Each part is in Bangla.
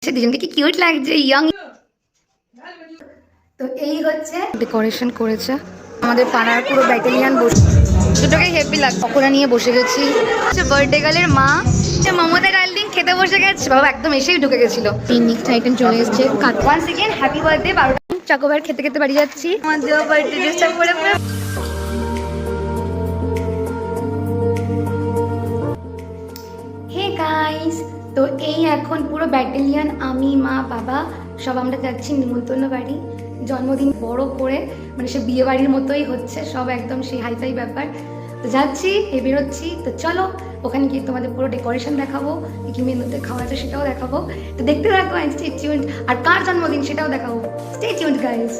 দুজনকে কি কিউট লাগছে ইয়ং। তো এই হচ্ছে ডেকোরেশন করেছে আমাদের পাড়ার পুরো ব্যাটালিয়ান বসে, দুটোকে হেভি লাগছে। পকোড়া নিয়ে বসে গেছি। বার্থডে গার্লের মা মমতা ডার্লিং খেতে বসে গেছে, বাবা একদম এসেই ঢুকে গেছিল। নেক্সট আইটেম চলে এসেছে ওয়ান্স এগেইন হ্যাপি বার্থডে। 12টা চকোবার খেতে খেতে বাড়ি যাচ্ছি। আমাদের বার্থডে ড্রেসটা পরে পুরো হে গাইস। তো এই এখন পুরো ব্যাটালিয়ান আমি মা বাবা সব আমরা যাচ্ছি নিমন্ত্রণ বাড়ি, জন্মদিন বড় করে, মানে সে বিয়ে বাড়ির মতোই হচ্ছে সব, একদম সেই হাইফাই ব্যাপার। তো যাচ্ছি, বেরোচ্ছি। তো চলো ওখানে গিয়ে তোমাদের পুরো ডেকোরেশন দেখাবো, কি মেনুতে খাওয়া আছে সেটাও দেখাবো। তো দেখতে থাকো, স্টে টিউনড। আর কার জন্মদিন সেটাও দেখাবো, স্টে টিউনড গাইস।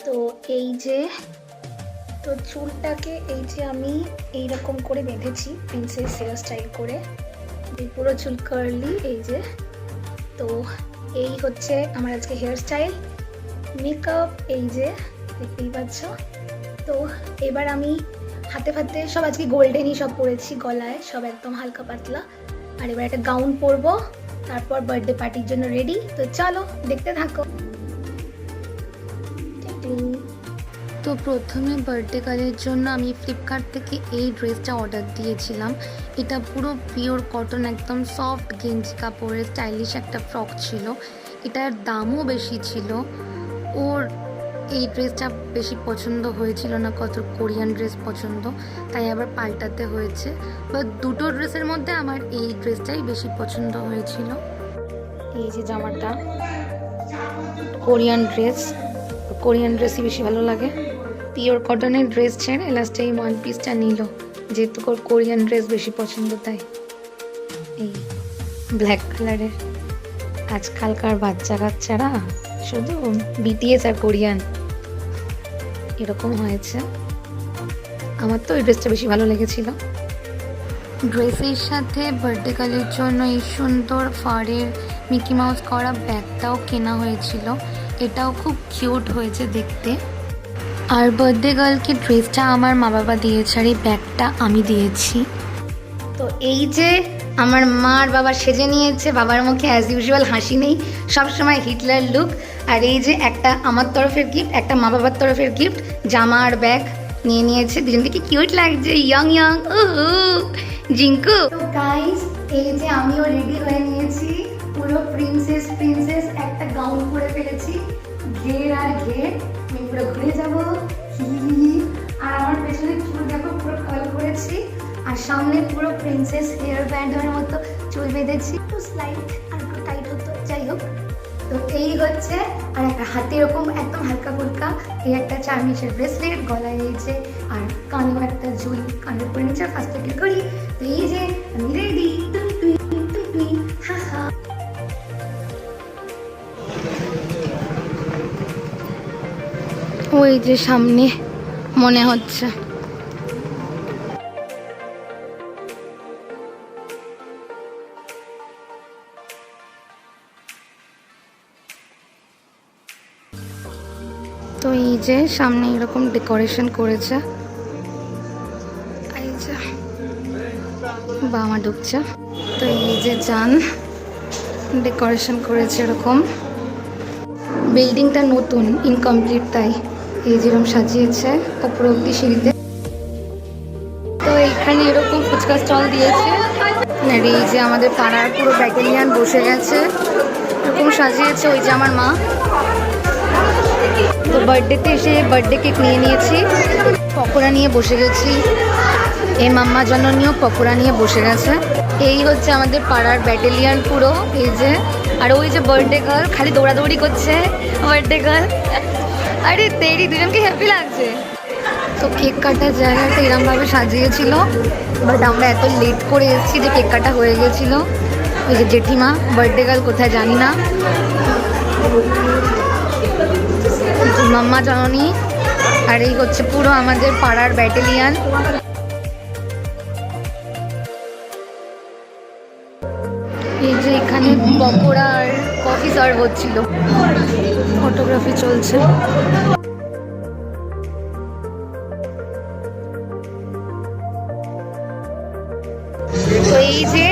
তো এই যে, তো চুলটাকে এই যে আমি এইরকম করে বেঁধেছি প্রিন্সেস হেয়ার স্টাইল করে, পুরো চুল কার্লি। এই যে, তো এই হচ্ছে আমার আজকে হেয়ার স্টাইল, মেকআপ এই যে দেখতেই পাচ্ছ। তো এবার আমি হাতে ফাতে সব আজকে গোল্ডেনই সব পরেছি, গলায় সব একদম হালকা পাতলা। আর এবার একটা গাউন পরবো, তারপর বার্থডে পার্টির জন্য রেডি। তো চলো দেখতে থাকো। তো প্রথমে বার্থডে গার্লের জন্য আমি ফ্লিপকার্ট থেকে এই ড্রেসটা অর্ডার দিয়েছিলাম। এটা পুরো পিওর কটন, একদম সফট গেঞ্জি কাপড়ের স্টাইলিশ একটা ফ্রক ছিল। এটার দামও বেশি ছিল। ওর এই ড্রেসটা বেশি পছন্দ হয়েছিল না, কত কোরিয়ান ড্রেস পছন্দ, তাই আবার পাল্টাতে হয়েছে। বাট দুটো ড্রেসের মধ্যে আমার এই ড্রেসটাই বেশি পছন্দ হয়েছিল। এই যে জামাটা কোরিয়ান ড্রেসই বেশি ভালো লাগে। পিওর কটনের ড্রেস ছেড়ে লাস্টে এই ওয়ান পিসটা নিল, যেহেতু কোরিয়ান ড্রেস বেশি পছন্দ তাই। এই ব্ল্যাক কালারের। আজকালকার বাচ্চারা শুধু বিটিএস আর কোরিয়ান এরকম হয়েছে। আমার তো এই ড্রেসটা বেশি ভালো লেগেছিল। ড্রেসের সাথে বার্থডে গার্লের জন্য এই সুন্দর ফারের মিকি মাউস করা ব্যাগটাও কেনা হয়েছিল। এটাও খুব কিউট হয়েছে দেখতে। আর বার্থডে গার্লকে ড্রেসটা আমার মা বাবা দিয়েছে, আর এই ব্যাগটা আমি দিয়েছি। তো এই যে আমার মা আর বাবা সেজে নিয়েছে, বাবার মুখে অ্যাজ ইউজুয়াল হাসি নেই, সবসময় হিটলার লুক। আর এই যে একটা আমার তরফের গিফট, একটা মা বাবার তরফের গিফট, জামা আর ব্যাগ নিয়ে নিয়েছে। দুজনকে কি কিউট লাগছে, ইয়ং জিঙ্কু। তো গাইস এই যে আমিও রেডি হয়ে নিয়েছি, পুরো প্রিন্সেস একটা গাউন পরে ফেলেছি, ঘের আর ঘের। আমি পুরো ঘুরে যাবো, আর আমার পেছনে চুল দেখো পুরো কার্ল করেছি, আর সামনে পুরো প্রিন্সেস হেয়ার ব্যান্ডের মতো চুল বেঁধেছি। একটু স্লাইড আর একটু টাইট হতো, যাই হোক। তো এই হচ্ছে, আর একটা হাতে এরকম একদম হালকা ফুলকা এই একটা চার্মিচের ব্রেসলেট, গলায় এই যে, আর কানেও একটা ঝুল কানের পরে নিচে ফার্স্ট থেকে করি। তো এই যে আমি রেডি, তুই হা হা। ওই যে সামনে মনে হচ্ছে। তো এই যে সামনে এরকম ডেকোরেশন করেছে, এই যে বাবা ঢুকছে। তো এই যে যান ডেকোরেশন করেছে এরকম। বিল্ডিংটা নতুন, ইনকমপ্লিট, তাই এই যেরকম সাজিয়েছে উপর অব্দি সিঁড়িতে। তো এইখানে এরকম ফুচকা স্টল দিয়েছে, আর এই যে আমাদের পাড়ার পুরো ব্যাটালিয়ান বসে গেছে, এরকম সাজিয়েছে। ওই যে আমার মা। তো বার্থডেতে এসে বার্থডে কেক নিয়ে নিয়েছি, পকোড়া নিয়ে বসে গেছি। এই মাম্মা জননীয় পকোড়া নিয়ে বসে গেছে। এই হচ্ছে আমাদের পাড়ার ব্যাটালিয়ান পুরো, এই যে। আর ওই যে বার্থডে গার্ল খালি দৌড়াদৌড়ি করছে, বার্থডে গার্ল। আরে তেরি, দুজনকে হ্যাপি লাগছে। তো কেক কাটার জায়গাটা এরমভাবে সাজিয়েছিল, বাট আমরা এত লেট করে এসেছি যে কেক কাটা হয়ে গেছিলো। ওই যে জেঠিমা, বার্থডে গার্ল কোথায় জানি না, মাম্মা জননী। আর এই হচ্ছে পুরো আমাদের পাড়ার ব্যাটালিয়ান। এই যে এখানে পকোড়া আর কফি সার্ভ হচ্ছিল, ফটোগ্রাফি চলছে। তো এই যে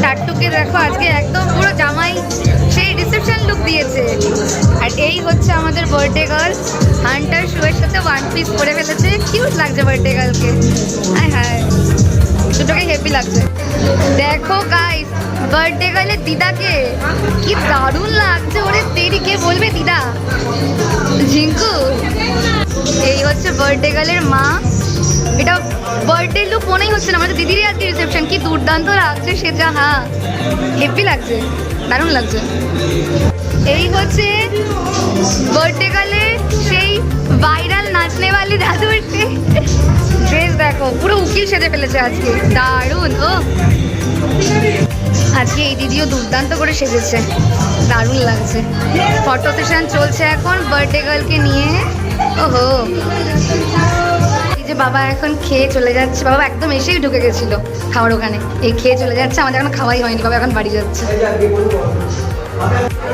টাট্টু লুকে দেখো, আজকে একদম পুরো জামাই সেই রিসেপশন লুক দিয়েছে। আর এই হচ্ছে আমাদের বার্থডে গার্ল, হান্টার শুয়ের সাথে ওয়ান পিস পরে ফেলেছে, কিউট লাগছে বার্থডে গার্লকে। হায় হায়, দুটোকে হেভি লাগছে। দেখো গাইস, বার্থডে গার্লের দিদাকে কি দারুণ লাগছে, ওরে তেরি কে বলবে দিদা, ঝিঙ্কু। এই হচ্ছে বার্থডে গার্লের মা। এটা বার্থডে লুক মনেই হচ্ছে না, আমাদের দিদিরই আজকে রিসেপশন। কি দুর্দান্ত লাগছে সেটা, হ্যাঁ হেভি লাগছে, দারুণ লাগছে। এই হচ্ছে বার্থডে গার্লের সেই ভাইরাল নাচনে वाली দাদুর ড্রেস। দেখো পুরো উকিল সেজে ফেলেছে আজকে, দারুণ। ও আজকে এই দিদিও দুর্দান্ত করে সেজেছে, দারুণ লাগছে। ফটো সেশন চলছে এখন বার্থডে গার্লকে নিয়ে। ওহো, এই যে বাবা এখন খেয়ে চলে যাচ্ছে। বাবা একদম এসেই ঢুকে গেছিল খাওয়ার ওখানে, এই খেয়ে চলে যাচ্ছে। আমাদের এখন খাওয়াই হয়নি, বাবা এখন বাড়ি যাচ্ছে।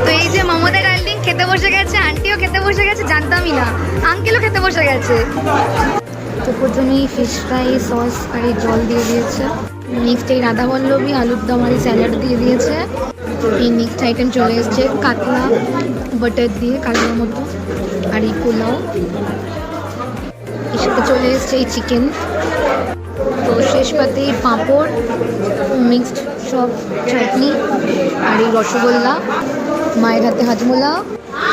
তো এই যে মমতা ডার্লিং খেতে বসে গেছে, আন্টিও খেতে বসে গেছে, জানতামই না, আঙ্কেলও খেতে বসে গেছে। তো প্রথমেই ফিশ ফ্রাই সস আর এই জল দিয়ে দিয়েছে। নেক্সট এই রাধা বল্লভী আলুর দম আর স্যালাড দিয়ে দিয়েছে। এই নেক্সট আইটেম চলে এসছে কাতলা বাটার দিয়ে, কাতলার মতো। আর এই পোলাও, এর সাথে চলে এসছে এই চিকেন। তো শেষ পাতে এই পাঁপড়, মিক্সড সব চাটনি আর এই রসগোল্লা, মায়ের হাতে হাজমোলা।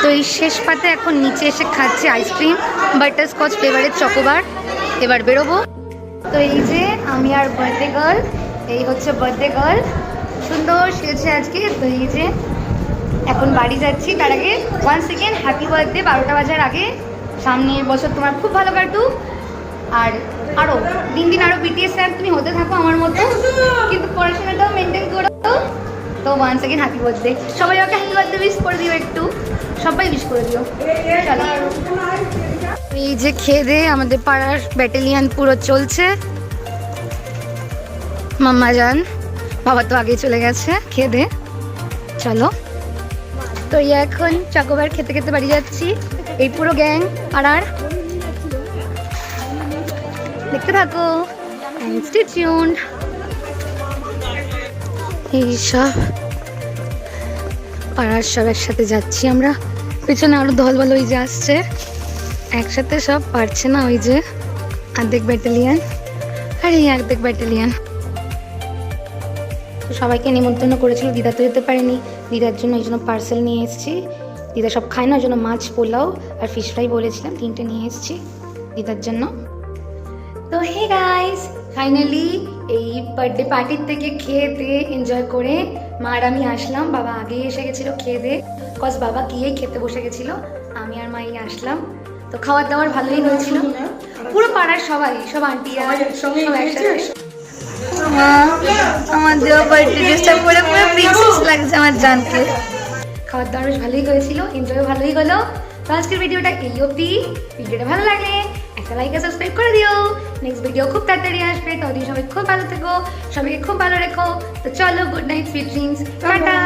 তো এই শেষ পাতে এখন নিচে এসে খাচ্ছে আইসক্রিম, বাটারস্কচ ফ্লেভারের চকোবার। এবার বেরোবো। তো এই যে আমি আর বার্থডে গার্ল, এই হচ্ছে বার্থডে গার্ল, সুন্দর সেজেছে আজকে। তো এই যে এখন বাড়ি যাচ্ছি, তার আগে ওয়ান সেকেন্ড হ্যাপি বার্থডে 12টা বাজার আগে। সামনের বছর তোমার খুব ভালো কাটুক, আর আরও দিন দিন আরও বিটিএস ফ্যান তুমি হতে থাকো আমার মতো, কিন্তু পড়াশোনাটাও মেনটেন করো। তো ওয়ান সেকেন্ড হ্যাপি বার্থডে। সবাই ওকে হ্যাপি বার্থডে উইশ করে দিও, একটু সবাই উইশ করে দিও। চলো, এই যে খেয়ে দে আমাদের পাড়ার ব্যাটালিয়ান পুরো চলছে। মাম্মা যান, বাবা তো আগে চলে গেছে, খেয়ে দে চলো। তো এখন চকোবার খেতে খেতে বাড়ি যাচ্ছি, এই পুরো গ্যাং পাড়ার। দেখতে থাকো, স্টে টিউনড। এইসব পাড়ার সব একসাথে যাচ্ছি আমরা, পেছনে আরো দল বল ওই যে আসছে, একসাথে সব পারছে না। ওই যে অর্ধেক ব্যাটালিয়ান আর এই অর্ধেক ব্যাটালিয়ান। সবাইকে নিমন্ত্রণ করেছিল, দিদা তো যেতে পারেনি, দিদার জন্য এই জন্য পার্সেল নিয়ে এসেছি। দিদা সব খায় না, ওই জন্য মাছ পোলাও আর ফিশ ফ্রাই বলেছিলাম, 3টে নিয়ে এসেছি দিদার জন্য। তো হে গাইস, ফাইনালি এই বার্থডে পার্টির থেকে খেয়ে দিয়ে এনজয় করে মা আর আমি আসলাম। বাবা আগেই এসে গেছিলো খেয়ে দিয়ে, কজ বাবা গিয়েই খেতে বসে গেছিলো, আমি আর মাই আসলাম। তো খাওয়ার দাওয়ার ভালোই হয়েছিল, পুরো পাড়ার সবাই, সব আন্টি আর সব একসাথে। আমার দেওয়া বার্থডে ড্রেসটা পরে পুরো প্রিন্সেস লাগছে আমার জানকে। খাওয়ার দাওয়ার বেশ ভালোই হয়েছিল, এনজয় ভালোই হলো। তো আজকের ভিডিওটা এই অবধি। ভিডিওটা ভালো লাগলে একটা লাইক আর সাবস্ক্রাইব করে দিও। নেক্সট ভিডিও খুব তাড়াতাড়ি আসবে, ততদিন সবাই খুব ভালো থেকো, সবাইকে খুব ভালো রেখো। তো চলো, good night, sweet dreams, tata.